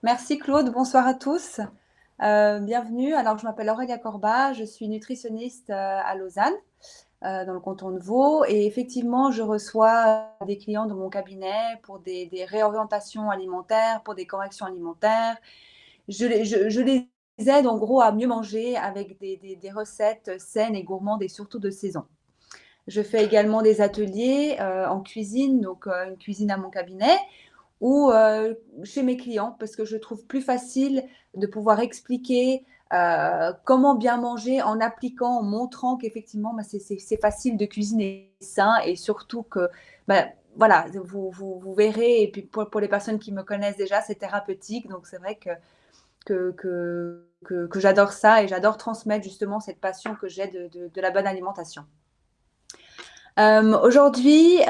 Merci Claude, bonsoir à tous. Bienvenue. Alors, je m'appelle Aurélia Corbat, je suis nutritionniste à Lausanne, dans le canton de Vaud. Et effectivement, je reçois des clients dans mon cabinet pour des réorientations alimentaires, pour des corrections alimentaires. Je les aide en gros à mieux manger avec des recettes saines et gourmandes et surtout de saison. Je fais également des ateliers en cuisine, donc une cuisine à mon cabinet ou chez mes clients parce que je trouve plus facile de pouvoir expliquer comment bien manger en appliquant, en montrant qu'effectivement bah, c'est facile de cuisiner sain et surtout que bah, voilà, vous verrez, et puis pour les personnes qui me connaissent déjà, c'est thérapeutique, donc c'est vrai que j'adore ça et j'adore transmettre justement cette passion que j'ai de la bonne alimentation. Aujourd'hui,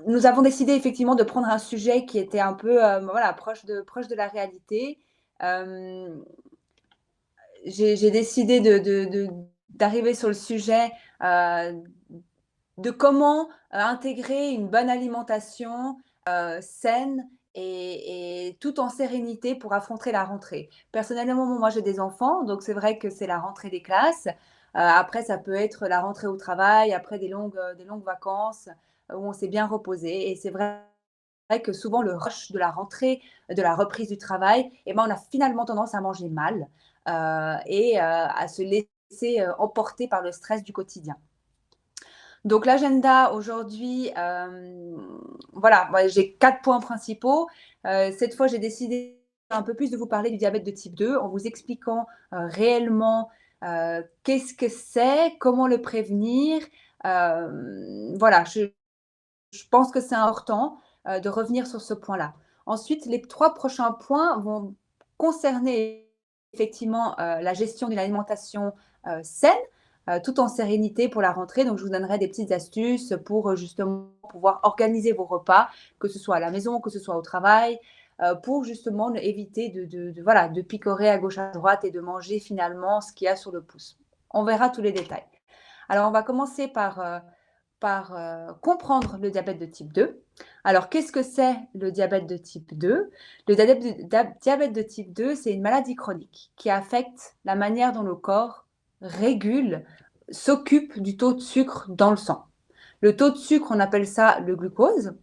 nous avons décidé effectivement de prendre un sujet qui était un peu voilà, proche de la réalité. Euh, j'ai décidé d'arriver sur le sujet euh, de comment intégrer une bonne alimentation saine et tout en sérénité pour affronter la rentrée. Personnellement, moi j'ai des enfants, donc c'est vrai que c'est la rentrée des classes. Après, ça peut être la rentrée au travail, après des longues vacances où on s'est bien reposé. Et c'est vrai que souvent le rush de la rentrée, de la reprise du travail, eh ben, on a finalement tendance à manger mal et à se laisser emporter par le stress du quotidien. Donc l'agenda aujourd'hui, voilà, moi, j'ai 4 points principaux. Cette fois, j'ai décidé un peu plus de vous parler du diabète de type 2 en vous expliquant réellement qu'est-ce que c'est, comment le prévenir. Voilà, je pense que c'est important de revenir sur ce point-là. Ensuite, les 3 prochains points vont concerner effectivement la gestion d'une alimentation saine, tout en sérénité pour la rentrée. Donc, je vous donnerai des petites astuces pour justement pouvoir organiser vos repas, que ce soit à la maison, que ce soit au travail, pour justement éviter voilà, de picorer à gauche à droite et de manger finalement ce qu'il y a sur le pouce. On verra tous les détails. Alors, on va commencer par comprendre le diabète de type 2. Alors, qu'est-ce que c'est le diabète de type 2? Le diabète de type 2, c'est une maladie chronique qui affecte la manière dont le corps régule, s'occupe du taux de sucre dans le sang. Le taux de sucre, on appelle ça le glucose.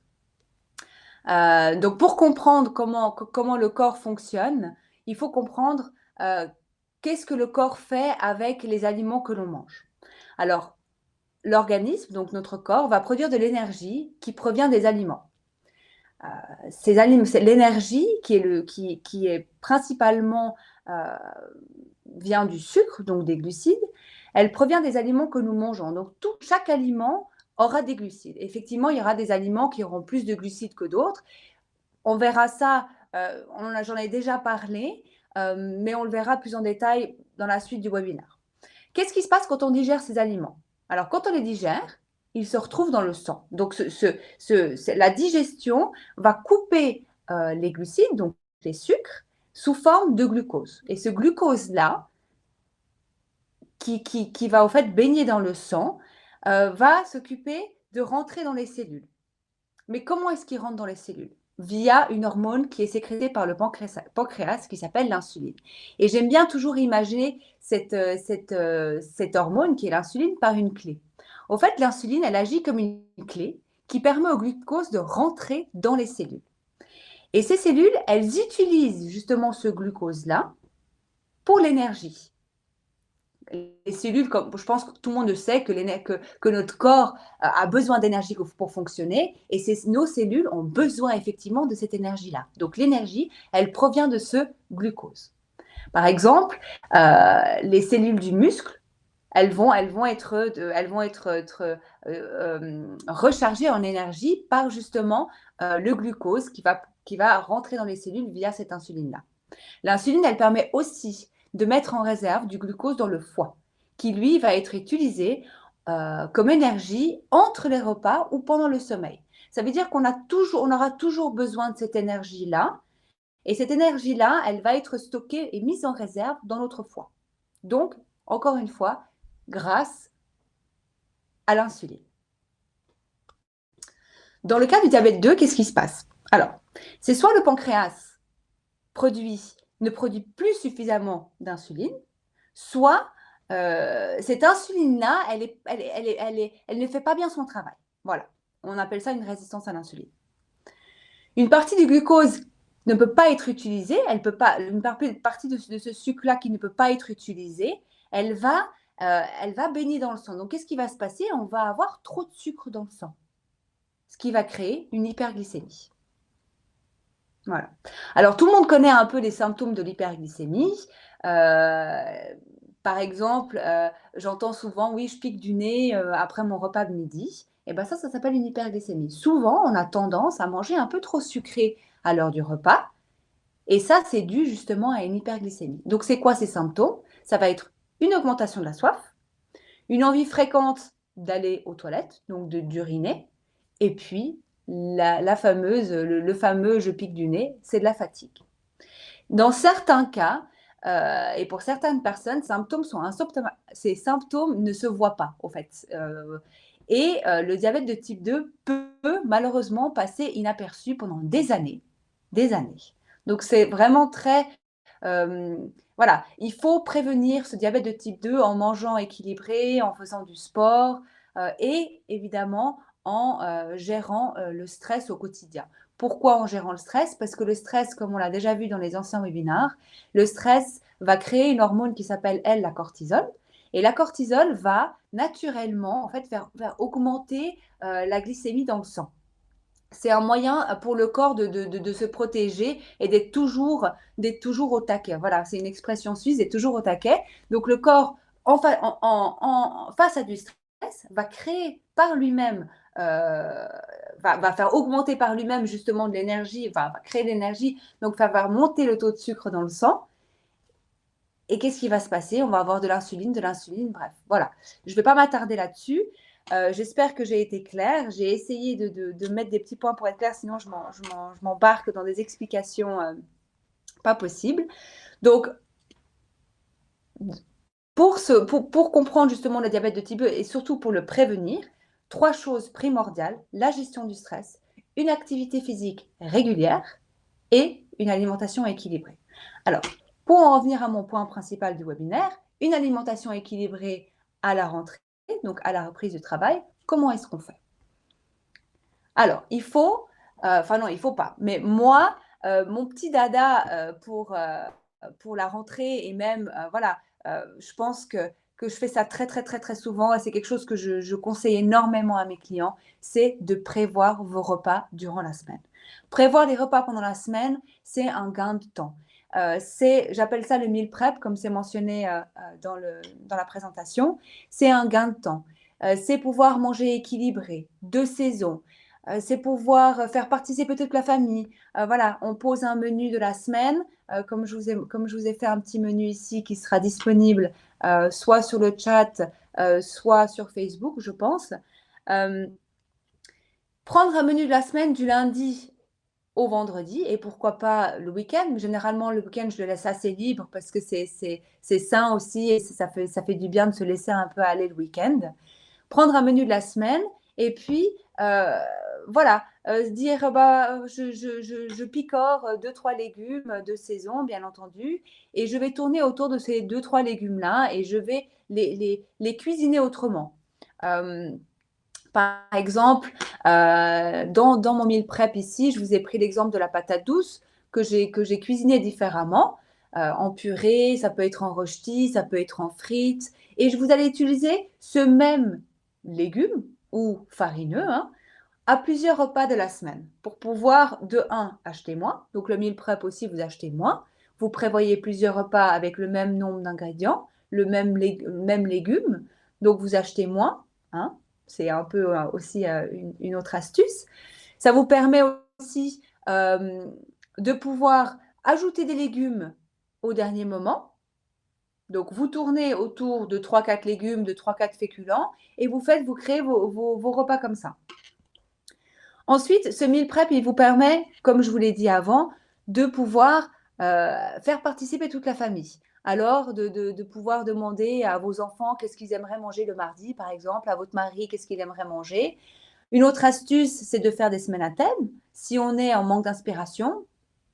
Donc, pour comprendre comment le corps fonctionne, il faut comprendre euh, qu'est-ce que le corps fait avec les aliments que l'on mange. Alors, l'organisme, donc notre corps, va produire de l'énergie qui provient des aliments. C'est l'énergie qui est principalement vient du sucre, donc des glucides. Elle provient des aliments que nous mangeons. Donc chaque aliment aura des glucides. Effectivement, il y aura des aliments qui auront plus de glucides que d'autres. On verra ça, j'en ai déjà parlé, mais on le verra plus en détail dans la suite du webinaire. Qu'est-ce qui se passe quand on digère ces aliments? Alors, quand on les digère, ils se retrouvent dans le sang. Donc, la digestion va couper les glucides, donc les sucres, sous forme de glucose. Et ce glucose-là, qui va en fait baigner dans le sang, va s'occuper de rentrer dans les cellules. Mais comment est-ce qu'il rentre dans les cellules? Via une hormone qui est sécrétée par le pancréas qui s'appelle l'insuline. Et j'aime bien toujours imaginer cette hormone qui est l'insuline par une clé. En fait, l'insuline, elle agit comme une clé qui permet au glucose de rentrer dans les cellules. Et ces cellules, elles utilisent justement ce glucose-là pour l'énergie. Les cellules, comme je pense que tout le monde sait que notre corps a besoin d'énergie pour fonctionner, et nos cellules ont besoin effectivement de cette énergie-là. Donc l'énergie, elle provient de ce glucose. Par exemple, les cellules du muscle, elles vont être rechargées en énergie par justement le glucose qui va rentrer dans les cellules via cette insuline-là. L'insuline, elle permet aussi de mettre en réserve du glucose dans le foie, qui lui va être utilisé comme énergie entre les repas ou pendant le sommeil. Ça veut dire on aura toujours besoin de cette énergie-là, et cette énergie-là, elle va être stockée et mise en réserve dans notre foie. Donc, encore une fois, grâce à l'insuline. Dans le cas du diabète 2, qu'est-ce qui se passe? Alors, c'est soit le pancréas ne produit plus suffisamment d'insuline, soit cette insuline-là, elle ne fait pas bien son travail. Voilà, on appelle ça une résistance à l'insuline. Une partie du glucose ne peut pas être utilisée, une partie de ce sucre-là qui ne peut pas être utilisée, elle va baigner dans le sang. Donc, qu'est-ce qui va se passer? On va avoir trop de sucre dans le sang, ce qui va créer une hyperglycémie. Voilà. Alors, tout le monde connaît un peu les symptômes de l'hyperglycémie. Par exemple, j'entends souvent, oui, je pique du nez après mon repas de midi. Et bien ça s'appelle une hyperglycémie. Souvent, on a tendance à manger un peu trop sucré à l'heure du repas. Et ça, c'est dû justement à une hyperglycémie. Donc, c'est quoi ces symptômes? Ça va être une augmentation de la soif, une envie fréquente d'aller aux toilettes, donc d'uriner, et puis le fameux je pique du nez, c'est de la fatigue. Dans certains cas, et pour certaines personnes, ces symptômes ne se voient pas, au fait. Le diabète de type 2 peut malheureusement passer inaperçu pendant des années. Des années. Donc, c'est vraiment très. euh, voilà, il faut prévenir ce diabète de type 2 en mangeant équilibré, en faisant du sport et évidemment en gérant le stress au quotidien. Pourquoi en gérant le stress? Parce que le stress, comme on l'a déjà vu dans les anciens webinaires, le stress va créer une hormone qui s'appelle, elle, la cortisol. Et la cortisol va naturellement en fait, faire augmenter la glycémie dans le sang. C'est un moyen pour le corps de se protéger et d'être toujours au taquet. Voilà, c'est une expression suisse, d'être toujours au taquet. Donc le corps, face à du stress, va créer par lui-même, va faire augmenter par lui-même justement de l'énergie, va créer de l'énergie, donc va faire monter le taux de sucre dans le sang. Et qu'est-ce qui va se passer? On va avoir de l'insuline, bref. Voilà, je ne vais pas m'attarder là-dessus. J'espère que j'ai été claire. J'ai essayé de mettre des petits points pour être claire, sinon je m'embarque dans des explications pas possibles. Donc, pour comprendre justement le diabète de type 2 et surtout pour le prévenir, 3 choses primordiales: la gestion du stress, une activité physique régulière et une alimentation équilibrée. Alors, pour en revenir à mon point principal du webinaire, une alimentation équilibrée à la rentrée, donc à la reprise du travail, comment est-ce qu'on fait? Alors, il faut, non, il ne faut pas, mais moi, mon petit dada pour la rentrée et même, voilà, je pense que je fais ça très, très, très, très souvent et c'est quelque chose que je conseille énormément à mes clients, c'est de prévoir vos repas durant la semaine. Prévoir les repas pendant la semaine, c'est un gain de temps. J'appelle ça le meal prep, comme c'est mentionné dans la présentation. C'est un gain de temps. C'est pouvoir manger équilibré, de saison. C'est pouvoir faire participer toute la famille. Voilà, on pose un menu de la semaine, comme je vous ai fait un petit menu ici qui sera disponible soit sur le chat, soit sur Facebook, je pense. Prendre un menu de la semaine du lundi au vendredi et pourquoi pas le week-end. Généralement, le week-end, je le laisse assez libre parce que c'est sain aussi et ça fait du bien de se laisser un peu aller le week-end. Prendre un menu de la semaine et puis, voilà, se dire, bah, je picore 2-3 légumes de saison, bien entendu, et je vais tourner autour de ces 2-3 légumes-là et je vais les cuisiner autrement. Par exemple, dans mon meal prep ici, je vous ai pris l'exemple de la patate douce que j'ai cuisinée différemment, en purée, ça peut être en rôti, ça peut être en frites. Et je vous allez utiliser ce même légume ou farineux hein, à plusieurs repas de la semaine pour pouvoir, de 1, acheter moins. Donc le meal prep aussi, vous achetez moins. Vous prévoyez plusieurs repas avec le même nombre d'ingrédients, le même légume. Donc vous achetez moins. Hein. C'est un peu aussi une autre astuce. Ça vous permet aussi de pouvoir ajouter des légumes au dernier moment. Donc, vous tournez autour de 3-4 légumes, de 3-4 féculents et vous créez vos repas comme ça. Ensuite, ce meal prep, il vous permet, comme je vous l'ai dit avant, de pouvoir faire participer toute la famille. Alors, de pouvoir demander à vos enfants qu'est-ce qu'ils aimeraient manger le mardi, par exemple, à votre mari qu'est-ce qu'il aimerait manger. Une autre astuce, c'est de faire des semaines à thème. Si on est en manque d'inspiration,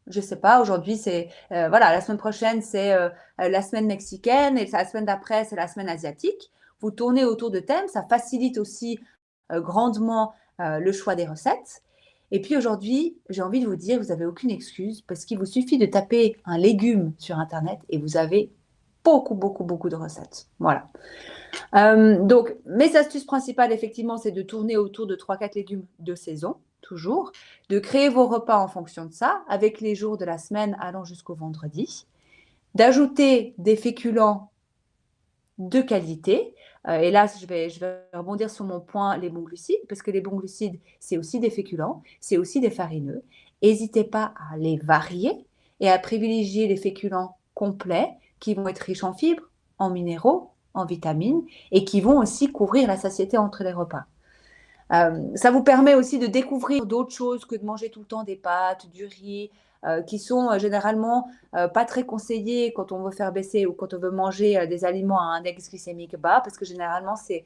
je sais pas, aujourd'hui c'est voilà, la semaine prochaine c'est la semaine mexicaine et la semaine d'après c'est la semaine asiatique. Vous tournez autour de thèmes, ça facilite aussi grandement le choix des recettes. Et puis aujourd'hui, j'ai envie de vous dire, vous n'avez aucune excuse parce qu'il vous suffit de taper un légume sur Internet et vous avez beaucoup, beaucoup, beaucoup de recettes. Voilà. Donc, mes astuces principales, effectivement, c'est de tourner autour de 3-4 légumes de saison, toujours, de créer vos repas en fonction de ça, avec les jours de la semaine allant jusqu'au vendredi, d'ajouter des féculents de qualité. Et là, je vais rebondir sur mon point, les bons glucides, parce que les bons glucides, c'est aussi des féculents, c'est aussi des farineux. N'hésitez pas à les varier et à privilégier les féculents complets qui vont être riches en fibres, en minéraux, en vitamines et qui vont aussi couvrir la satiété entre les repas. Ça vous permet aussi de découvrir d'autres choses que de manger tout le temps des pâtes, du riz, qui sont généralement pas très conseillés quand on veut faire baisser ou quand on veut manger des aliments à un index glycémique bas, parce que généralement, ces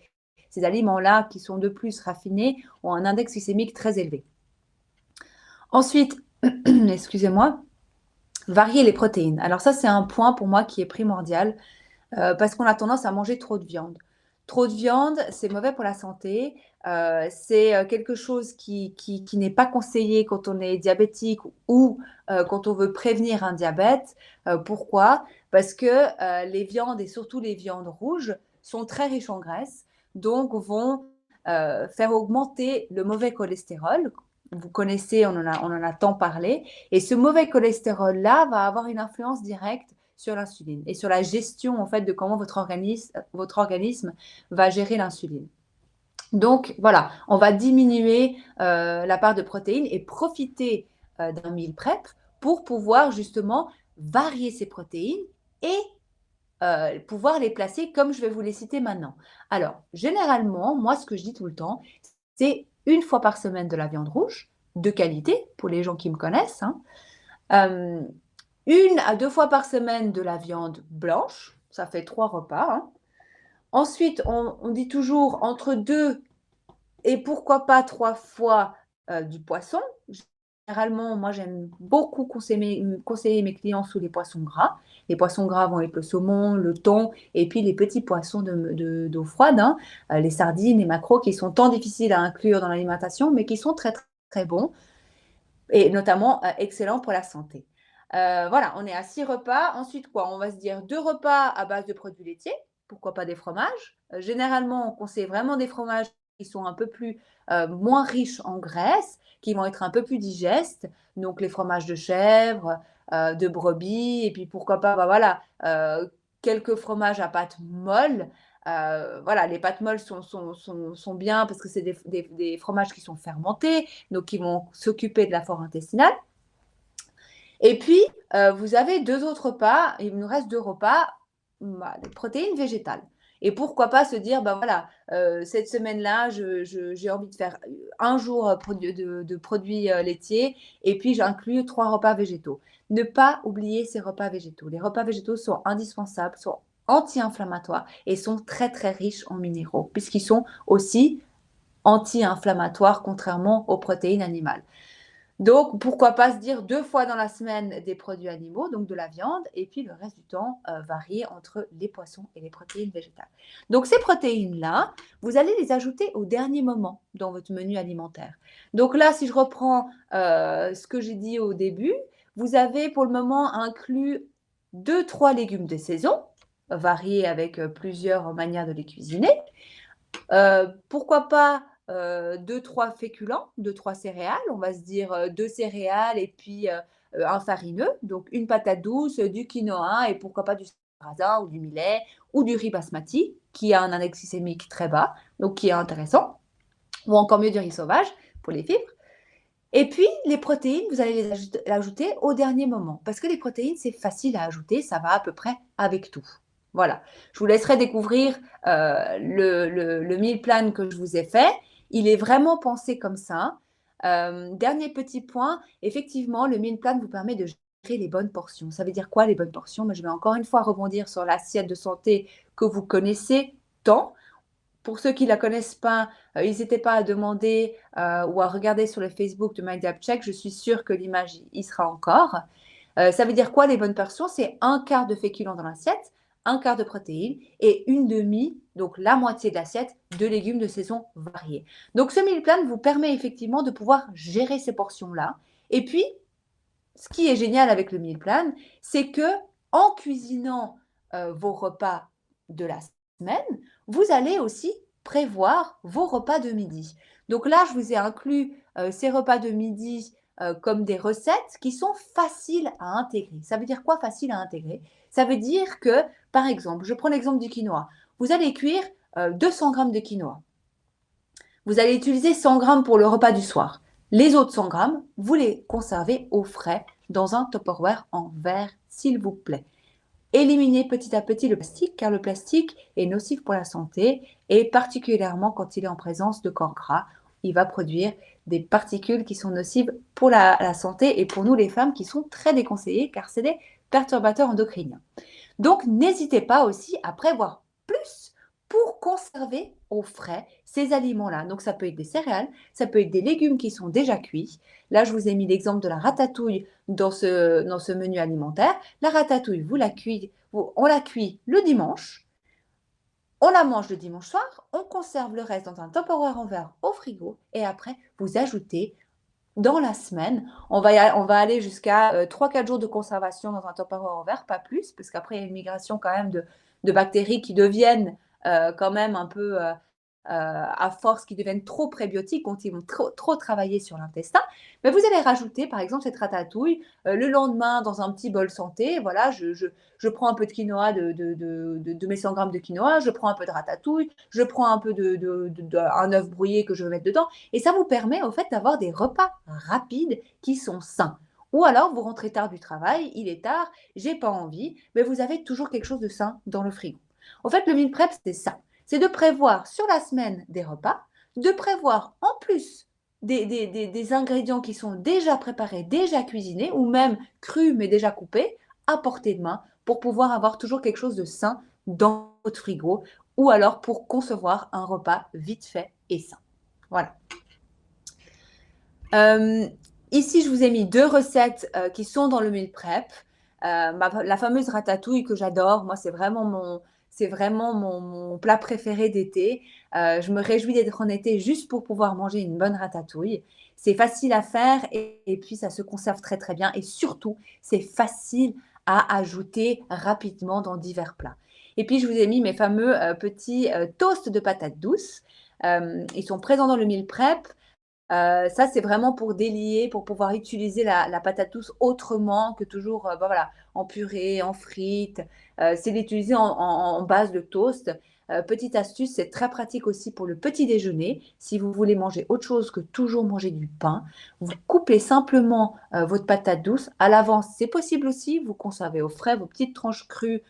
aliments-là qui sont de plus raffinés ont un index glycémique très élevé. Ensuite, excusez-moi, varier les protéines. Alors ça, c'est un point pour moi qui est primordial parce qu'on a tendance à manger trop de viande. Trop de viande, c'est mauvais pour la santé. C'est quelque chose qui n'est pas conseillé quand on est diabétique ou quand on veut prévenir un diabète. Pourquoi? Parce que les viandes, et surtout les viandes rouges, sont très riches en graisse, donc vont faire augmenter le mauvais cholestérol. Vous connaissez, on en a tant parlé. Et ce mauvais cholestérol-là va avoir une influence directe sur l'insuline et sur la gestion en fait de comment votre organisme va gérer l'insuline. Donc voilà, on va diminuer la part de protéines et profiter d'un meal prep pour pouvoir justement varier ces protéines et pouvoir les placer comme je vais vous les citer maintenant. Alors, généralement, moi, ce que je dis tout le temps, c'est une fois par semaine de la viande rouge, de qualité, pour les gens qui me connaissent, hein. 1 à 2 fois par semaine de la viande blanche, ça fait 3 repas, hein. Ensuite, on dit toujours entre 2 et pourquoi pas 3 fois du poisson. Généralement, moi, j'aime beaucoup conseiller mes clients sous les poissons gras. Les poissons gras vont être le saumon, le thon et puis les petits poissons d'eau froide, hein, les sardines, les maquereaux qui sont tant difficiles à inclure dans l'alimentation, mais qui sont très, très, très bons et notamment excellents pour la santé. Voilà, on est à 6 repas. Ensuite, quoi? On va se dire 2 repas à base de produits laitiers. Pourquoi pas des fromages? Généralement, on conseille vraiment des fromages qui sont un peu plus moins riches en graisse, qui vont être un peu plus digestes. Donc, les fromages de chèvre, de brebis, et puis pourquoi pas, bah, voilà, quelques fromages à pâte molle. Voilà, les pâtes molles sont bien parce que c'est des fromages qui sont fermentés, donc qui vont s'occuper de la flore intestinale. Et puis, vous avez 2 autres repas, il nous reste 2 repas, bah, des protéines végétales. Et pourquoi pas se dire, bah voilà, cette semaine-là, j'ai envie de faire un jour de produits laitiers et puis j'inclus 3 repas végétaux. Ne pas oublier ces repas végétaux. Les repas végétaux sont indispensables, sont anti-inflammatoires et sont très très riches en minéraux puisqu'ils sont aussi anti-inflammatoires contrairement aux protéines animales. Donc, pourquoi pas se dire 2 fois dans la semaine des produits animaux, donc de la viande, et puis le reste du temps, varier entre les poissons et les protéines végétales. Donc ces protéines-là, vous allez les ajouter au dernier moment dans votre menu alimentaire. Donc là, si je reprends, ce que j'ai dit au début, vous avez pour le moment inclus 2-3 légumes de saison, variés avec, plusieurs manières de les cuisiner. Pourquoi pas 2-3 féculents, 2-3 céréales. On va se dire 2 céréales et puis un farineux. Donc une patate douce, du quinoa et pourquoi pas du sarrasin ou du millet ou du riz basmati qui a un index glycémique très bas, donc qui est intéressant. Ou encore mieux du riz sauvage pour les fibres. Et puis, les protéines, vous allez les ajouter au dernier moment. Parce que les protéines, c'est facile à ajouter, ça va à peu près avec tout. Voilà. Je vous laisserai découvrir le meal plan que je vous ai fait. Il est vraiment pensé comme ça. Dernier petit point, effectivement, le meal plan vous permet de gérer les bonnes portions. Ça veut dire quoi les bonnes portions? Mais je vais encore une fois rebondir sur l'assiette de santé que vous connaissez tant. Pour ceux qui ne la connaissent pas, n'hésitez pas à demander ou à regarder sur le Facebook de My Diet Check. Je suis sûre que l'image y sera encore. Ça veut dire quoi les bonnes portions? C'est un quart de féculents dans l'assiette, un quart de protéines et une demi, donc la moitié de l'assiette, de légumes de saison variés. Donc ce meal plan vous permet effectivement de pouvoir gérer ces portions-là. Et puis, ce qui est génial avec le meal plan, c'est que en cuisinant vos repas de la semaine, vous allez aussi prévoir vos repas de midi. Donc là, je vous ai inclus ces repas de midi comme des recettes qui sont faciles à intégrer. Ça veut dire quoi facile à intégrer? Ça veut dire que, par exemple, je prends l'exemple du quinoa. Vous allez cuire 200 g de quinoa. Vous allez utiliser 100 g pour le repas du soir. Les autres 100 g, vous les conservez au frais dans un Tupperware en verre, s'il vous plaît. Éliminez petit à petit le plastique, car le plastique est nocif pour la santé et particulièrement quand il est en présence de corps gras. Il va produire des particules qui sont nocives pour la santé et pour nous les femmes qui sont très déconseillées car c'est des perturbateurs endocriniens. Donc, n'hésitez pas aussi à prévoir plus pour conserver au frais ces aliments-là. Donc, ça peut être des céréales, ça peut être des légumes qui sont déjà cuits. Là, je vous ai mis l'exemple de la ratatouille dans ce menu alimentaire. La ratatouille, on la cuit le dimanche, on la mange le dimanche soir, on conserve le reste dans un Tupperware en verre au frigo et après, vous ajoutez dans la semaine, on va aller jusqu'à 3-4 jours de conservation dans un Tupperware en verre, pas plus, parce qu'après, il y a une migration quand même de bactéries qui deviennent quand même un peu, à force, qui deviennent trop prébiotiques, quand ils vont trop travailler sur l'intestin. Mais vous allez rajouter, par exemple, cette ratatouille le lendemain dans un petit bol santé. Voilà, je prends un peu de quinoa, de mes 100 g de quinoa, je prends un peu de ratatouille, je prends un peu un œuf brouillé que je vais mettre dedans. Et ça vous permet, au fait, d'avoir des repas rapides qui sont sains. Ou alors, vous rentrez tard du travail, il est tard, j'ai pas envie, mais vous avez toujours quelque chose de sain dans le frigo. En fait, le meal prep, c'est ça. C'est de prévoir sur la semaine des repas, de prévoir en plus des ingrédients qui sont déjà préparés, déjà cuisinés, ou même crus mais déjà coupés, à portée de main, pour pouvoir avoir toujours quelque chose de sain dans votre frigo, ou alors pour concevoir un repas vite fait et sain. Voilà. Ici, je vous ai mis 2 recettes qui sont dans le meal prep. La fameuse ratatouille que j'adore, moi, c'est vraiment mon plat préféré d'été. Je me réjouis d'être en été juste pour pouvoir manger une bonne ratatouille. C'est facile à faire et puis ça se conserve très très bien. Et surtout, c'est facile à ajouter rapidement dans divers plats. Et puis, je vous ai mis mes fameux petits toasts de patates douces. Ils sont présents dans le meal prep. Ça, c'est vraiment pour délier, pour pouvoir utiliser la patate douce autrement que toujours, voilà, en purée, en frites. C'est d'utiliser en base de toast. Petite astuce, c'est très pratique aussi pour le petit déjeuner. Si vous voulez manger autre chose que toujours manger du pain, vous coupez simplement votre patate douce. À l'avance, c'est possible aussi. Vous conservez au frais vos petites tranches crues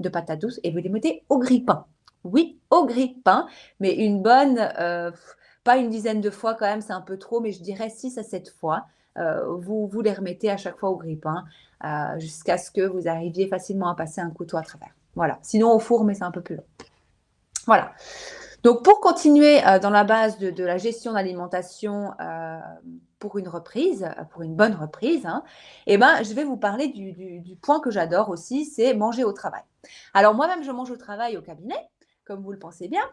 de patates douces et vous les mettez au grille-pain. Oui, au grille-pain, mais une bonne, pas une dizaine de fois quand même, c'est un peu trop, mais je dirais 6 à 7 fois. Vous les remettez à chaque fois au grille-pain jusqu'à ce que vous arriviez facilement à passer un couteau à travers. Voilà. Sinon au four, mais c'est un peu plus long. Voilà. Donc, pour continuer dans la base de la gestion d'alimentation pour une reprise, pour une bonne reprise, hein, eh ben, je vais vous parler du point que j'adore aussi, c'est manger au travail. Alors, moi-même, je mange au travail au cabinet, comme vous le pensez bien,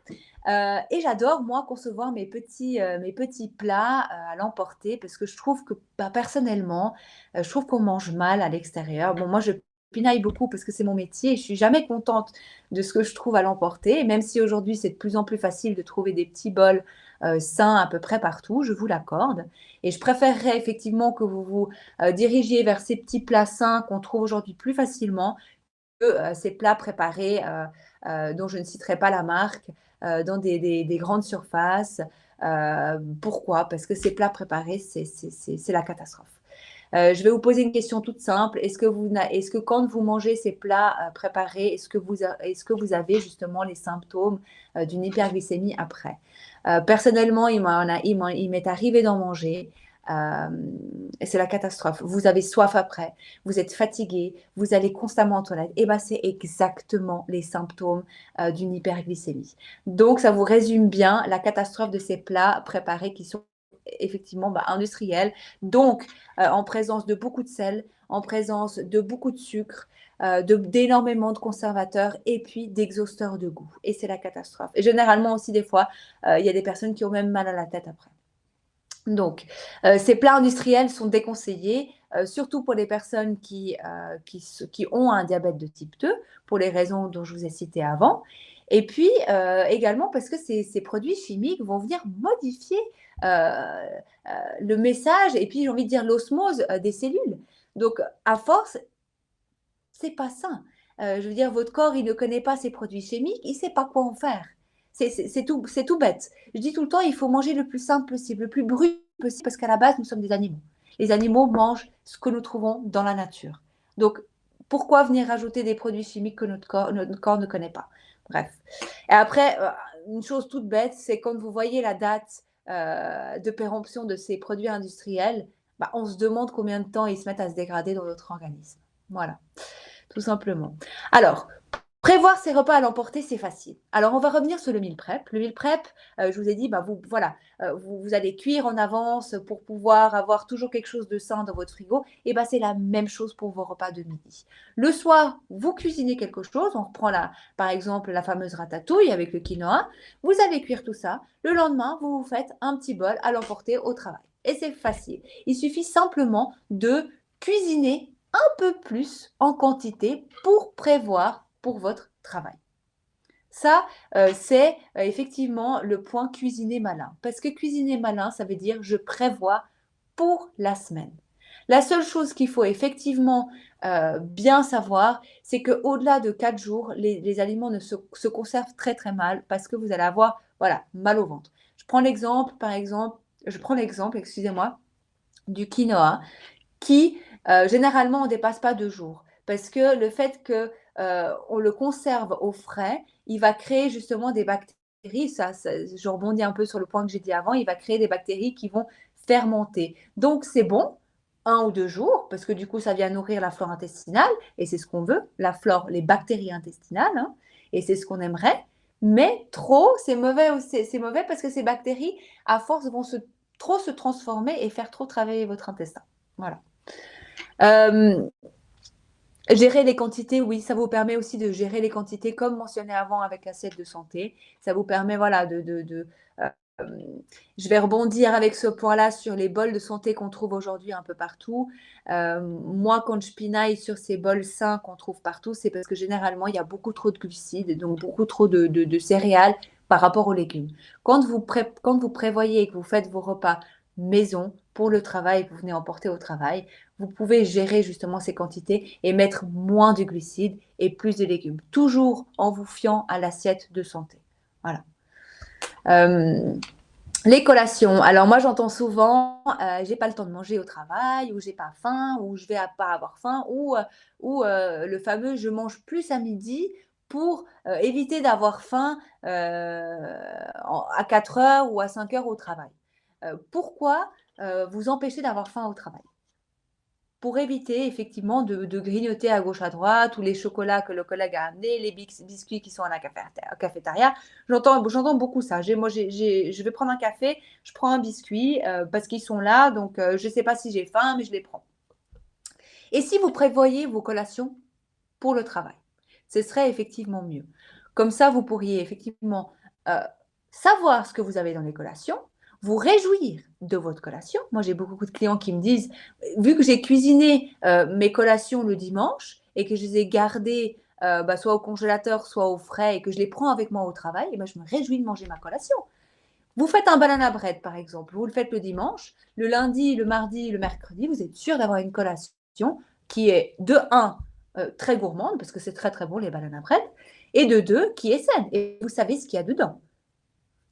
et j'adore, moi, concevoir mes petits plats à l'emporter parce que je trouve que, personnellement, je trouve qu'on mange mal à l'extérieur. Bon, moi, je pinaille beaucoup parce que c'est mon métier et je suis jamais contente de ce que je trouve à l'emporter. Et même si aujourd'hui, c'est de plus en plus facile de trouver des petits bols sains à peu près partout, je vous l'accorde. Et je préférerais effectivement que vous vous dirigiez vers ces petits plats sains qu'on trouve aujourd'hui plus facilement que ces plats préparés dont je ne citerai pas la marque dans des grandes surfaces. Pourquoi? Parce que ces plats préparés, c'est la catastrophe. Je vais vous poser une question toute simple. Est-ce que quand vous mangez ces plats préparés, est-ce que vous avez justement les symptômes d'une hyperglycémie après? Personnellement, il m'est arrivé d'en manger. et c'est la catastrophe. Vous avez soif après, vous êtes fatigué, vous allez constamment aux toilettes. Et bien, c'est exactement les symptômes d'une hyperglycémie. Donc, ça vous résume bien la catastrophe de ces plats préparés qui sont effectivement industriels. Donc, en présence de beaucoup de sel, en présence de beaucoup de sucre, d'énormément de conservateurs et puis d'exhausteurs de goût. Et c'est la catastrophe. Et généralement aussi, des fois, il y a des personnes qui ont même mal à la tête après. Donc, ces plats industriels sont déconseillés, surtout pour les personnes qui ont un diabète de type 2, pour les raisons dont je vous ai citées avant. Et puis, également parce que ces produits chimiques vont venir modifier le message et puis, j'ai envie de dire, l'osmose des cellules. Donc, à force, c'est pas sain. Je veux dire, votre corps, il ne connaît pas ces produits chimiques, il ne sait pas quoi en faire. C'est tout bête. Je dis tout le temps, il faut manger le plus simple possible, le plus brut possible, parce qu'à la base, nous sommes des animaux. Les animaux mangent ce que nous trouvons dans la nature. Donc, pourquoi venir rajouter des produits chimiques que notre corps ne connaît pas? Bref. Et après, une chose toute bête, c'est quand vous voyez la date de péremption de ces produits industriels, on se demande combien de temps ils se mettent à se dégrader dans notre organisme. Voilà, tout simplement. Alors, prévoir ses repas à l'emporter, c'est facile. Alors, on va revenir sur le meal prep. Le meal prep, je vous ai dit, vous allez cuire en avance pour pouvoir avoir toujours quelque chose de sain dans votre frigo. Et c'est la même chose pour vos repas de midi. Le soir, vous cuisinez quelque chose. On reprend par exemple la fameuse ratatouille avec le quinoa. Vous allez cuire tout ça. Le lendemain, vous faites un petit bol à l'emporter au travail. Et c'est facile. Il suffit simplement de cuisiner un peu plus en quantité pour prévoir pour votre travail. Ça, c'est effectivement le point cuisiner malin. Parce que cuisiner malin, ça veut dire je prévois pour la semaine. La seule chose qu'il faut effectivement bien savoir, c'est qu'au-delà de 4 jours, les aliments se conservent très très mal parce que vous allez avoir mal au ventre. Je prends l'exemple, excusez-moi, du quinoa qui, généralement, on ne dépasse pas 2 jours. Parce que le fait qu'on le conserve au frais, il va créer justement des bactéries. Je rebondis un peu sur le point que j'ai dit avant, il va créer des bactéries qui vont fermenter. Donc, c'est bon, 1 ou 2 jours, parce que du coup, ça vient nourrir la flore intestinale, et c'est ce qu'on veut, la flore, les bactéries intestinales, hein, et c'est ce qu'on aimerait. Mais trop, c'est mauvais, c'est mauvais parce que ces bactéries, à force, vont trop se transformer et faire trop travailler votre intestin. Voilà. Gérer les quantités, oui, ça vous permet aussi de gérer les quantités comme mentionné avant avec l'assiette de santé. Ça vous permet, je vais rebondir avec ce point-là sur les bols de santé qu'on trouve aujourd'hui un peu partout. Moi, quand je pinaille sur ces bols sains qu'on trouve partout, c'est parce que généralement, il y a beaucoup trop de glucides, donc beaucoup trop de céréales par rapport aux légumes. Quand vous prévoyez et que vous faites vos repas maison pour le travail, que vous venez emporter au travail, vous pouvez gérer justement ces quantités et mettre moins de glucides et plus de légumes, toujours en vous fiant à l'assiette de santé. Voilà. Les collations. Alors moi, j'entends souvent, j'ai pas le temps de manger au travail, ou j'ai pas faim, ou je vais pas avoir faim, ou le fameux je mange plus à midi pour éviter d'avoir faim à 4 heures ou à 5 heures au travail. Pourquoi vous empêcher d'avoir faim au travail? Pour éviter effectivement de grignoter à gauche à droite, ou les chocolats que le collègue a amenés, les biscuits qui sont à la cafétéria. J'entends beaucoup ça. Je vais prendre un café, je prends un biscuit parce qu'ils sont là, donc je ne sais pas si j'ai faim, mais je les prends. Et si vous prévoyez vos collations pour le travail, ce serait effectivement mieux. Comme ça, vous pourriez effectivement savoir ce que vous avez dans les collations, vous réjouir de votre collation. Moi, j'ai beaucoup de clients qui me disent, vu que j'ai cuisiné mes collations le dimanche et que je les ai gardées soit au congélateur, soit au frais, et que je les prends avec moi au travail, et je me réjouis de manger ma collation. Vous faites un banana bread, par exemple. Vous le faites le dimanche. Le lundi, le mardi, le mercredi, vous êtes sûr d'avoir une collation qui est, de 1, très gourmande, parce que c'est très, très bon, les banana bread, et de 2, qui est saine. Et vous savez ce qu'il y a dedans.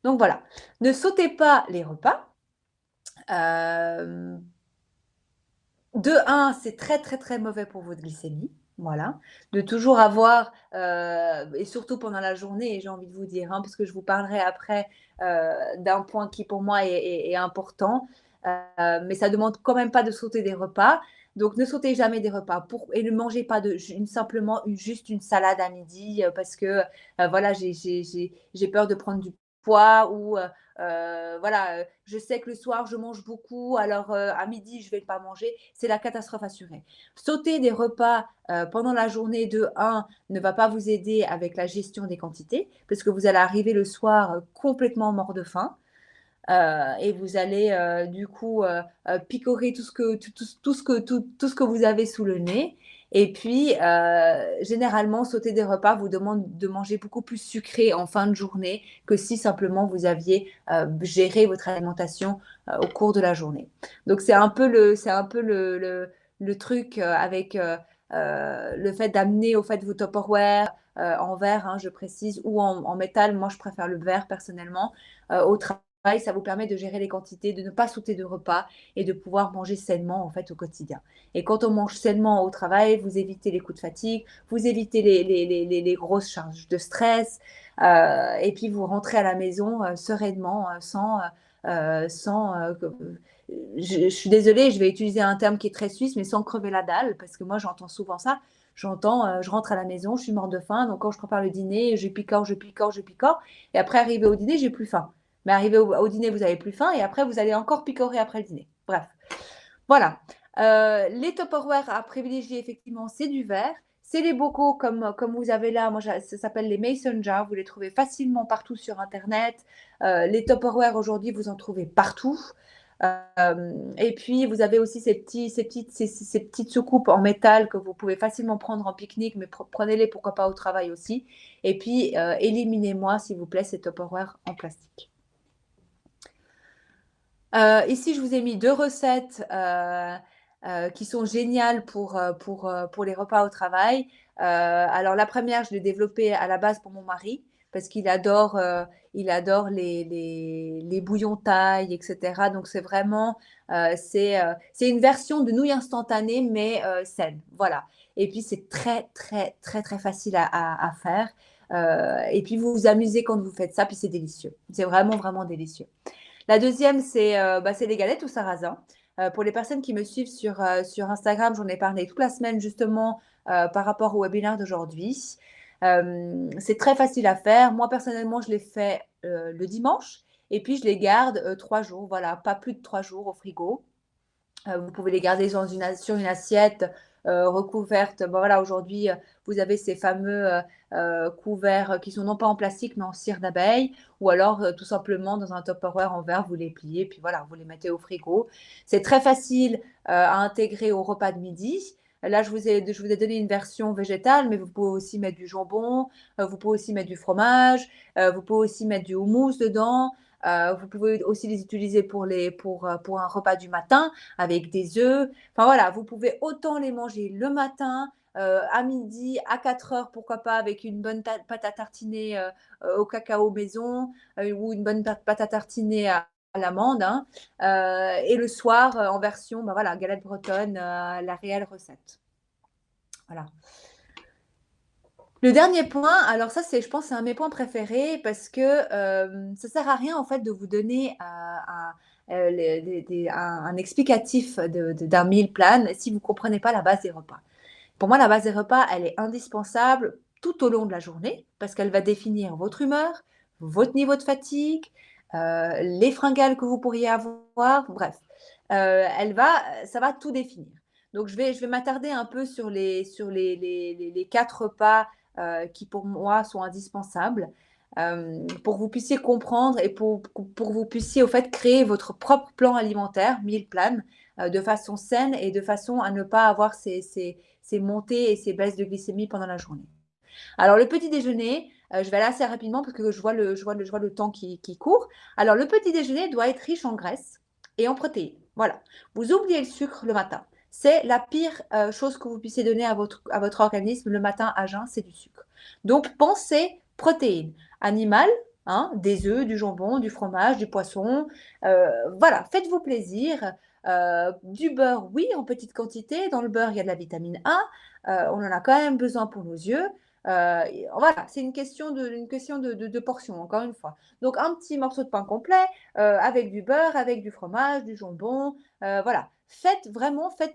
Donc voilà, ne sautez pas les repas. De 1, c'est très, très, très mauvais pour votre glycémie. Voilà, de toujours avoir, et surtout pendant la journée, j'ai envie de vous dire, parce que je vous parlerai après d'un point qui pour moi est important. mais ça demande quand même pas de sauter des repas. Donc ne sautez jamais des repas et ne mangez pas simplement juste une salade à midi parce que voilà, j'ai peur de prendre du poids ou voilà, je sais que le soir je mange beaucoup, alors à midi je vais pas manger. C'est la catastrophe assurée. Sauter des repas pendant la journée de un ne va pas vous aider avec la gestion des quantités parce que vous allez arriver le soir complètement mort de faim. Et vous allez du coup picorer tout ce que vous avez sous le nez. Et puis, généralement, sauter des repas vous demande de manger beaucoup plus sucré en fin de journée que si simplement vous aviez géré votre alimentation au cours de la journée. Donc, c'est un peu le truc avec le fait d'amener au fait vos Tupperware en verre, hein, je précise, ou en métal. Moi, je préfère le verre personnellement au travail. Ça vous permet de gérer les quantités, de ne pas sauter de repas et de pouvoir manger sainement en fait au quotidien. Et quand on mange sainement au travail, vous évitez les coups de fatigue, vous évitez les grosses charges de stress, et puis vous rentrez à la maison sereinement, je suis désolée, je vais utiliser un terme qui est très suisse, mais sans crever la dalle, parce que moi j'entends souvent ça. J'entends, je rentre à la maison, je suis morte de faim, donc quand je prépare le dîner, je picore, je picore, je picore, et après arrivé au dîner, j'ai plus faim. Mais arrivé au dîner, vous avez plus faim et après, vous allez encore picorer après le dîner. Bref, voilà. Les Tupperware à privilégier, effectivement, c'est du verre. C'est les bocaux comme vous avez là. Moi, ça s'appelle les Mason jars. Vous les trouvez facilement partout sur Internet. Les Tupperware, aujourd'hui, vous en trouvez partout. Et puis, vous avez aussi ces petites soucoupes en métal que vous pouvez facilement prendre en pique-nique, mais prenez-les, pourquoi pas, au travail aussi. Et puis, éliminez-moi, s'il vous plaît, ces Tupperware en plastique. Ici, je vous ai mis 2 recettes qui sont géniales pour les repas au travail. Alors la première, je l'ai développée à la base pour mon mari parce qu'il adore les bouillons thaï, et cetera. Donc c'est vraiment, c'est une version de nouilles instantanées mais saine, voilà. Et puis c'est très, très, très, très facile à faire, et puis vous vous amusez quand vous faites ça, puis c'est délicieux. C'est vraiment, vraiment délicieux. La deuxième, c'est les galettes au sarrasin. Pour les personnes qui me suivent sur Instagram, j'en ai parlé toute la semaine justement par rapport au webinaire d'aujourd'hui. C'est très facile à faire. Moi, personnellement, je les fais le dimanche et puis je les garde 3 jours. Voilà, pas plus de 3 jours au frigo. Vous pouvez les garder sur une assiette recouverte. Bon, voilà, aujourd'hui, vous avez ces fameux couverts qui sont non pas en plastique, mais en cire d'abeille. Ou alors, tout simplement, dans un Tupperware en verre, vous les pliez, puis voilà, vous les mettez au frigo. C'est très facile à intégrer au repas de midi. Là, je vous ai donné une version végétale, mais vous pouvez aussi mettre du jambon, vous pouvez aussi mettre du fromage, vous pouvez aussi mettre du houmous dedans. Vous pouvez aussi les utiliser pour un repas du matin avec des œufs. Enfin voilà, vous pouvez autant les manger le matin, à midi, à 4 heures, pourquoi pas, avec une bonne pâte à tartiner au cacao maison ou une bonne pâte à tartiner à l'amande, hein. Et le soir, en version bah voilà, galette bretonne, la réelle recette. Voilà. Le dernier point, alors ça, je pense, c'est un de mes points préférés parce que ça sert à rien en fait de vous donner un explicatif d'un meal plan si vous comprenez pas la base des repas. Pour moi, la base des repas, elle est indispensable tout au long de la journée parce qu'elle va définir votre humeur, votre niveau de fatigue, les fringales que vous pourriez avoir, bref, ça va tout définir. Donc, je vais m'attarder un peu sur les 4 repas qui, pour moi, sont indispensables pour que vous puissiez comprendre et pour que vous puissiez, au fait, créer votre propre plan alimentaire, meal plan, de façon saine et de façon à ne pas avoir ces montées et ces baisses de glycémie pendant la journée. Alors, le petit déjeuner, je vais aller assez rapidement parce que je vois le temps qui court. Alors, le petit déjeuner doit être riche en graisse et en protéines. Voilà. Vous oubliez le sucre le matin. C'est la pire chose que vous puissiez donner à votre organisme le matin à jeun, c'est du sucre. Donc, pensez protéines animales, hein, des œufs, du jambon, du fromage, du poisson. Voilà, faites-vous plaisir. Du beurre, oui, en petite quantité. Dans le beurre, il y a de la vitamine A. On en a quand même besoin pour nos yeux. Voilà, c'est une question de portion, encore une fois. Donc un petit morceau de pain complet, avec du beurre, avec du fromage, du jambon, voilà. Faites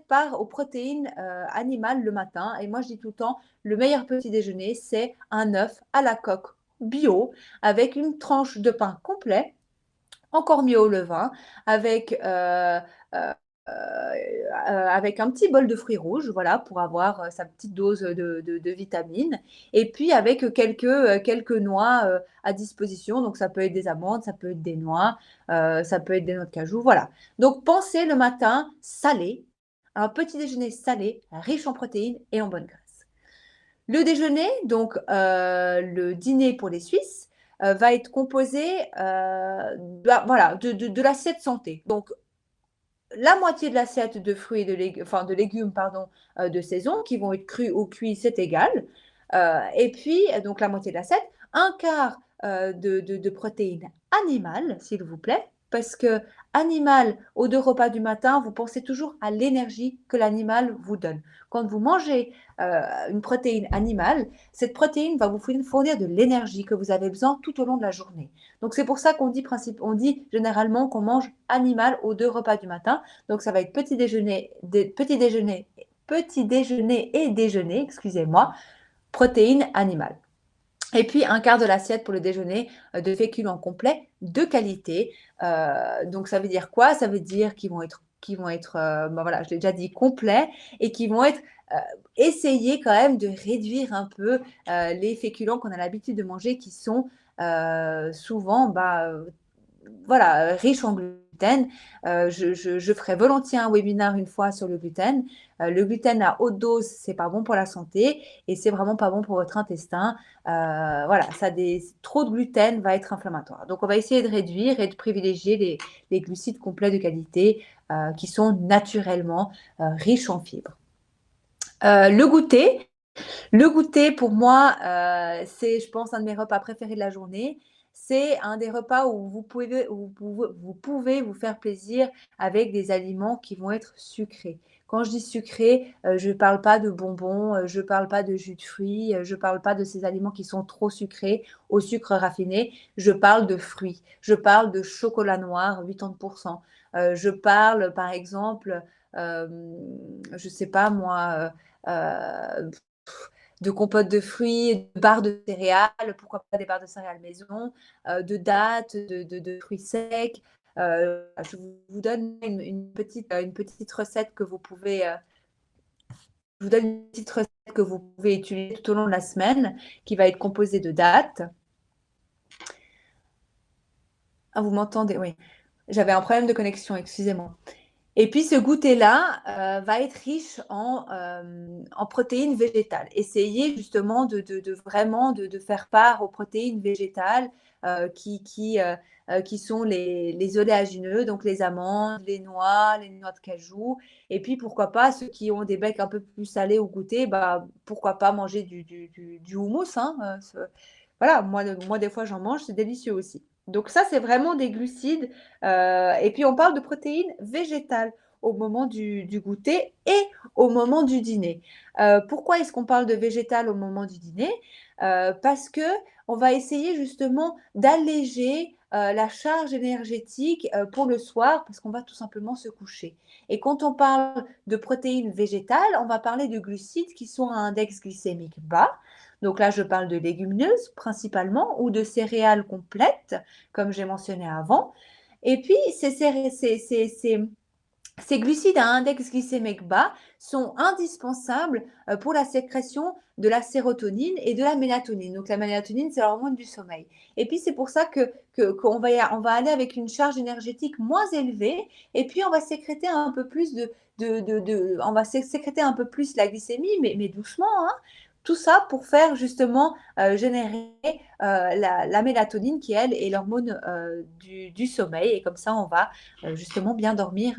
part aux protéines, animales le matin et moi je dis tout le temps: «Le meilleur petit déjeuner, c'est un œuf à la coque bio avec une tranche de pain complet, encore mieux au levain, avec, avec un petit bol de fruits rouges, voilà, pour avoir, sa petite dose, de vitamines et puis avec, quelques noix, à disposition. Donc ça peut être des amandes, ça peut être des noix, ça peut être des noix de cajou, voilà. Donc pensez le matin salé, un petit déjeuner salé, riche en protéines et en bonnes graisses. Le déjeuner, donc le dîner pour les Suisses, va être composé, voilà, de l'assiette santé. Donc la moitié de l'assiette de fruits et de légumes pardon, de saison qui vont être crus ou cuits, c'est égal. Et puis, donc la moitié de l'assiette, un quart de protéines animales, s'il vous plaît, parce que animal aux 2 repas du matin, vous pensez toujours à l'énergie que l'animal vous donne. Quand vous mangez une protéine animale, cette protéine va vous fournir de l'énergie que vous avez besoin tout au long de la journée. Donc c'est pour ça on dit généralement qu'on mange animal aux 2 repas du matin. Donc ça va être petit déjeuner et déjeuner, excusez-moi, protéines animales. Et puis un quart de l'assiette pour le déjeuner de féculents complets de qualité. Donc ça veut dire quoi? Ça veut dire qu'ils vont être, ben voilà, je l'ai déjà dit, complets et qui vont être essayer quand même de réduire un peu les féculents qu'on a l'habitude de manger qui sont souvent voilà, riche en gluten. Je ferai volontiers un webinaire une fois sur le gluten. Le gluten à haute dose, c'est pas bon pour la santé et c'est vraiment pas bon pour votre intestin. Voilà, trop de gluten va être inflammatoire. Donc, on va essayer de réduire et de privilégier les glucides complets de qualité qui sont naturellement riches en fibres. Le goûter, pour moi, c'est, je pense, un de mes repas préférés de la journée. C'est un des repas où vous pouvez vous faire plaisir avec des aliments qui vont être sucrés. Quand je dis sucré, je ne parle pas de bonbons, je ne parle pas de jus de fruits, je ne parle pas de ces aliments qui sont trop sucrés, au sucre raffiné. Je parle de fruits, je parle de chocolat noir, 80%. Je parle, par exemple, je ne sais pas moi, heu, de compote de fruits, de barres de céréales, pourquoi pas des barres de céréales maison, de dattes, de fruits secs. Je vous donne une petite recette que vous pouvez, je vous donne une petite recette que vous pouvez utiliser tout au long de la semaine, qui va être composée de dattes. Ah, vous m'entendez? Oui. J'avais un problème de connexion, excusez-moi. Et puis ce goûter-là, va être riche en protéines végétales. Essayez justement de vraiment de faire part aux protéines végétales, qui sont les oléagineux, donc les amandes, les noix de cajou et puis pourquoi pas ceux qui ont des becs un peu plus salés au goûter, bah, pourquoi pas manger du houmous, hein, voilà, moi des fois j'en mange, c'est délicieux aussi. Donc ça, c'est vraiment des glucides, et puis on parle de protéines végétales au moment du goûter et au moment du dîner. Pourquoi est-ce qu'on parle de végétal au moment du dîner? Parce qu'on va essayer justement d'alléger, la charge énergétique, pour le soir, parce qu'on va tout simplement se coucher. Et quand on parle de protéines végétales, on va parler de glucides qui sont à index glycémique bas. Donc là, je parle de légumineuses principalement ou de céréales complètes, comme j'ai mentionné avant. Et puis, ces glucides à index glycémique bas sont indispensables pour la sécrétion de la sérotonine et de la mélatonine. Donc la mélatonine, c'est l'hormone du sommeil. Et puis c'est pour ça qu'on va aller avec une charge énergétique moins élevée et puis on va sécréter un peu plus on va sécréter un peu plus la glycémie, mais doucement, hein. Tout ça pour faire justement générer la mélatonine qui, elle, est l'hormone du sommeil. Et comme ça, on va justement bien dormir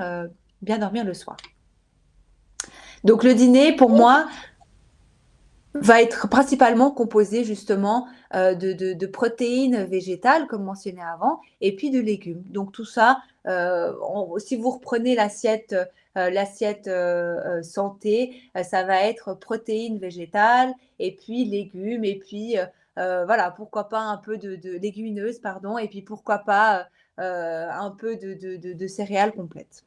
le soir. Donc le dîner, pour moi, va être principalement composé justement de protéines végétales, comme mentionné avant, et puis de légumes. Donc tout ça, si vous reprenez l'assiette l'assiette santé, ça va être protéines végétales et puis légumes et puis voilà, pourquoi pas un peu de légumineuses, pardon, et puis pourquoi pas un peu de céréales complètes.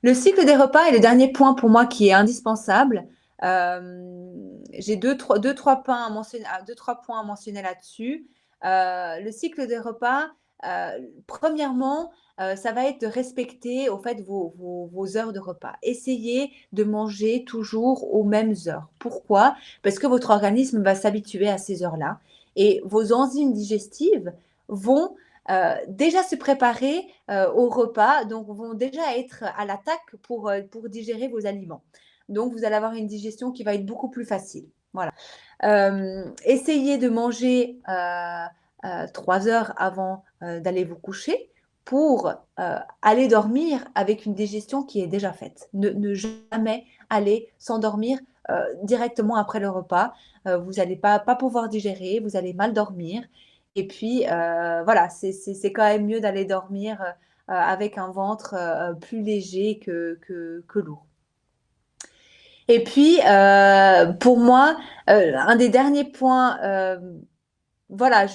Le cycle des repas est le dernier point pour moi qui est indispensable. J'ai deux, trois points à mentionner là-dessus. Le cycle des repas, premièrement, ça va être de respecter au fait vos heures de repas. Essayez de manger toujours aux mêmes heures. Pourquoi? Parce que votre organisme va s'habituer à ces heures-là et vos enzymes digestives vont déjà se préparer au repas, donc vont déjà être à l'attaque pour digérer vos aliments. Donc, vous allez avoir une digestion qui va être beaucoup plus facile. Voilà. Essayez de manger 3 heures avant d'aller vous coucher pour aller dormir avec une digestion qui est déjà faite. Ne jamais aller s'endormir directement après le repas. Vous n'allez pas pouvoir digérer, vous allez mal dormir. Et puis, voilà, c'est quand même mieux d'aller dormir avec un ventre plus léger que lourd. Et puis, pour moi, un des derniers points, voilà,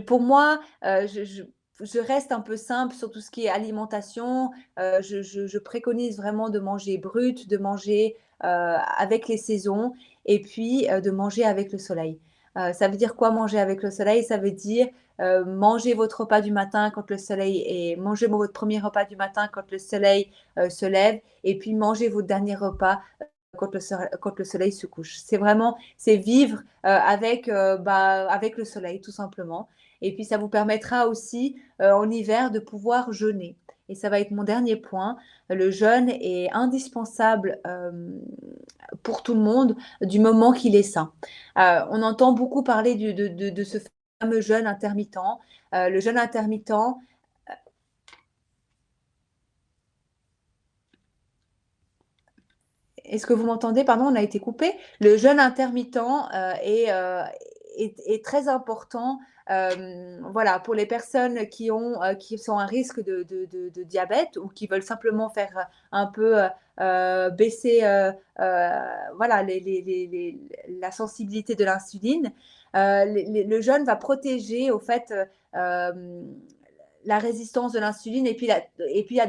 pour moi, je reste un peu simple sur tout ce qui est alimentation. Je préconise vraiment de manger brut, de manger avec les saisons et puis de manger avec le soleil. Ça veut dire quoi manger avec le soleil? Ça veut dire manger votre repas du matin quand le soleil est, manger votre premier repas du matin quand le soleil se lève et puis manger votre dernier repas quand le soleil se couche. C'est vivre avec le soleil, tout simplement. Et puis, ça vous permettra aussi, en hiver, de pouvoir jeûner. Et ça va être mon dernier point. Le jeûne est indispensable pour tout le monde du moment qu'il est sain. On entend beaucoup parler de ce fameux jeûne intermittent. Le jeûne intermittent, est-ce que vous m'entendez? Pardon, on a été coupé. Le jeûne intermittent est très important. Voilà, pour les personnes qui sont à risque de diabète ou qui veulent simplement faire un peu baisser voilà, la sensibilité de l'insuline. Le jeûne va protéger au fait la résistance de l'insuline et puis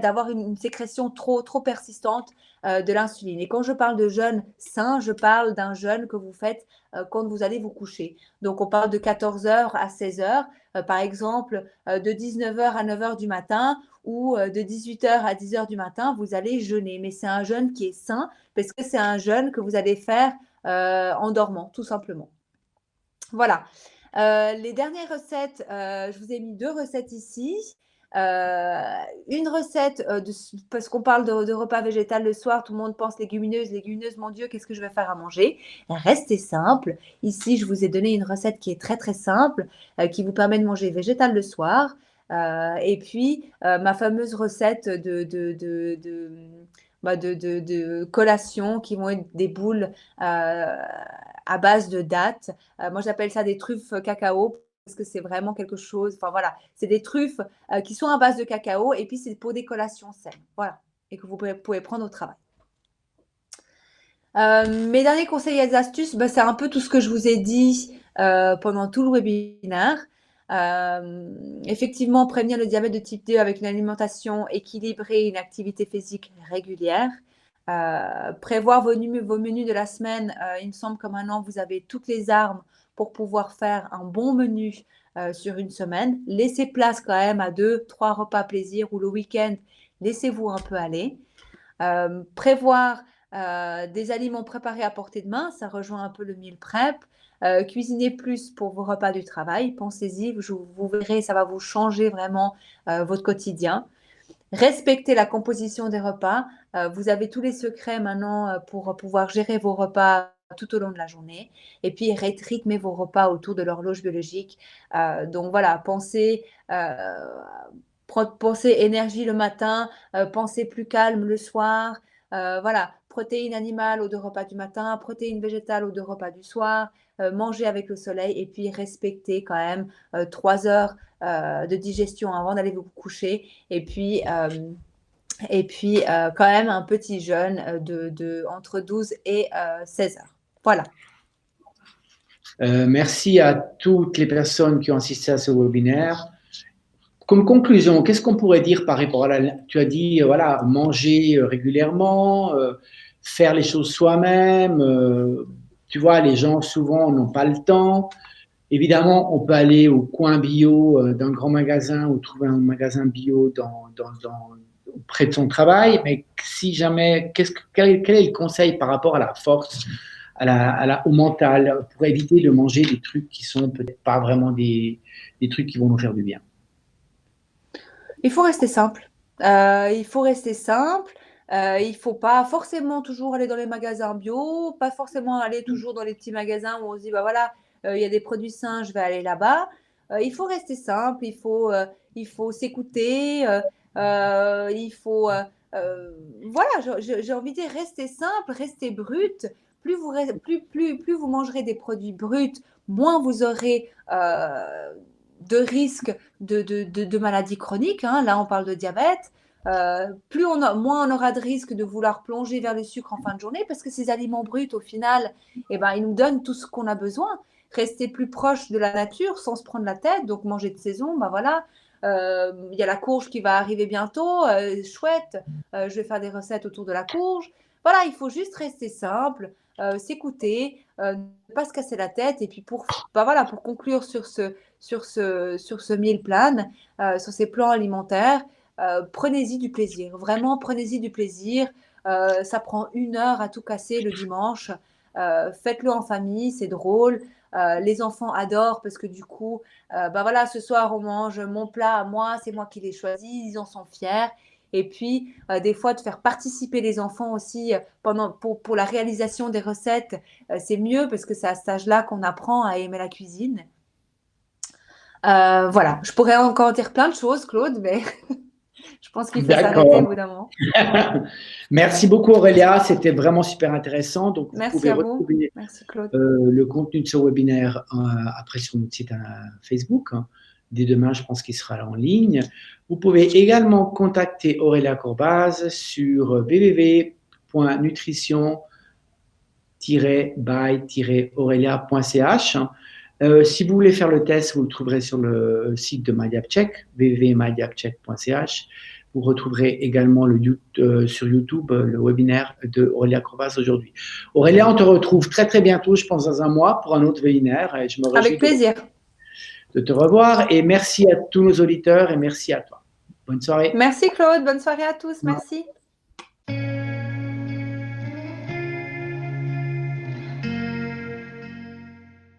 d'avoir une sécrétion trop persistante de l'insuline. Et quand je parle de jeûne sain, je parle d'un jeûne que vous faites quand vous allez vous coucher. Donc, on parle de 14 heures à 16 heures, par exemple, de 19 heures à 9 heures du matin ou de 18 heures à 10 heures du matin, vous allez jeûner. Mais c'est un jeûne qui est sain parce que c'est un jeûne que vous allez faire en dormant, tout simplement. Voilà. Les dernières recettes, je vous ai mis 2 recettes ici. Une recette parce qu'on parle de repas végétal le soir, tout le monde pense légumineuses. Légumineuses, mon Dieu, qu'est-ce que je vais faire à manger? Restez simple. Ici, je vous ai donné une recette qui est très très simple, qui vous permet de manger végétal le soir. Et puis, ma fameuse recette de collation qui vont être des boules à base de dattes. Moi, j'appelle ça des truffes cacao parce que c'est vraiment quelque chose. Enfin voilà, c'est des truffes qui sont à base de cacao et puis c'est pour des collations saines. Voilà, et que vous pouvez prendre au travail. Mes derniers conseils et astuces, c'est un peu tout ce que je vous ai dit pendant tout le webinaire. Effectivement, prévenir le diabète de type 2 avec une alimentation équilibrée et une activité physique régulière. Prévoir vos menus de la semaine. Il me semble que maintenant, vous avez toutes les armes pour pouvoir faire un bon menu sur une semaine. Laissez place quand même à 2-3 repas plaisir ou le week-end, laissez-vous un peu aller. Prévoir des aliments préparés à portée de main, ça rejoint un peu le meal prep. Cuisiner plus pour vos repas du travail, pensez-y, vous verrez, ça va vous changer vraiment votre quotidien. Respectez la composition des repas. Vous avez tous les secrets maintenant pour pouvoir gérer vos repas tout au long de la journée. Et puis, rythmez vos repas autour de l'horloge biologique. Donc voilà, pensez énergie le matin, pensez plus calme le soir. Voilà, protéines animales aux 2 repas du matin, protéines végétales aux 2 repas du soir, manger avec le soleil et puis respectez quand même 3 heures de digestion avant d'aller vous coucher. Et puis, Et puis, quand même un petit jeûne entre 12 et 16 heures. Voilà. Merci à toutes les personnes qui ont assisté à ce webinaire. Comme conclusion, qu'est-ce qu'on pourrait dire par rapport à tu as dit, voilà, manger régulièrement, faire les choses soi-même. Tu vois, les gens souvent n'ont pas le temps. Évidemment, on peut aller au coin bio d'un grand magasin ou trouver un magasin bio près de son travail. Mais si jamais, quel est le conseil par rapport à la force, au mental, pour éviter de manger des trucs qui sont peut-être pas vraiment des trucs qui vont nous faire du bien? Il faut rester simple. Il faut rester simple. Il faut pas forcément toujours aller dans les magasins bio, pas forcément aller toujours dans les petits magasins où on se dit, bah voilà, il y a des produits sains, je vais aller là-bas. Il faut rester simple, il faut s'écouter, il faut, voilà, j'ai envie de dire, rester simple, rester brut. Plus vous mangerez des produits bruts, moins vous aurez de risques de maladies chroniques. Hein. Là, on parle de diabète. Moins on aura de risques de vouloir plonger vers le sucre en fin de journée parce que ces aliments bruts, au final, eh ben, ils nous donnent tout ce qu'on a besoin. Rester plus proche de la nature sans se prendre la tête, donc manger de saison, ben voilà. Il y a la courge qui va arriver bientôt, chouette, je vais faire des recettes autour de la courge. Voilà, il faut juste rester simple, s'écouter, ne pas se casser la tête. Et puis voilà, pour conclure sur ce meal plan, sur ces plans alimentaires, prenez-y du plaisir. Vraiment, prenez-y du plaisir. Ça prend 1 heure à tout casser le dimanche. Faites-le en famille, c'est drôle. Les enfants adorent parce que du coup, bah voilà, ce soir on mange mon plat à moi, c'est moi qui l'ai choisi, ils en sont fiers. Et puis, des fois, de faire participer les enfants aussi pour la réalisation des recettes, c'est mieux parce que c'est à cet âge-là qu'on apprend à aimer la cuisine. Voilà, je pourrais encore dire plein de choses, Claude, mais je pense qu'il faut s'arrêter au D'accord. bout d'un moment. Merci beaucoup Aurélia, c'était vraiment super intéressant. Donc vous Merci pouvez à vous. retrouver Merci, Claude. le contenu de ce webinaire après sur notre site Facebook. Dès demain, je pense qu'il sera en ligne. Vous pouvez également contacter Aurélia Corbaz sur www.nutrition-by-aurelia.ch. Si vous voulez faire le test, vous le trouverez sur le site de MyDiabCheck, www.mydiabcheck.ch. Vous retrouverez également sur YouTube le webinaire de Aurélia Corbaz aujourd'hui. Aurélia, on te retrouve très très bientôt, je pense dans un mois, pour un autre webinaire. Et je me réjouis Avec plaisir. de te revoir. Et merci à tous nos auditeurs et merci à toi. Bonne soirée. Merci, Claude. Bonne soirée à tous. Merci.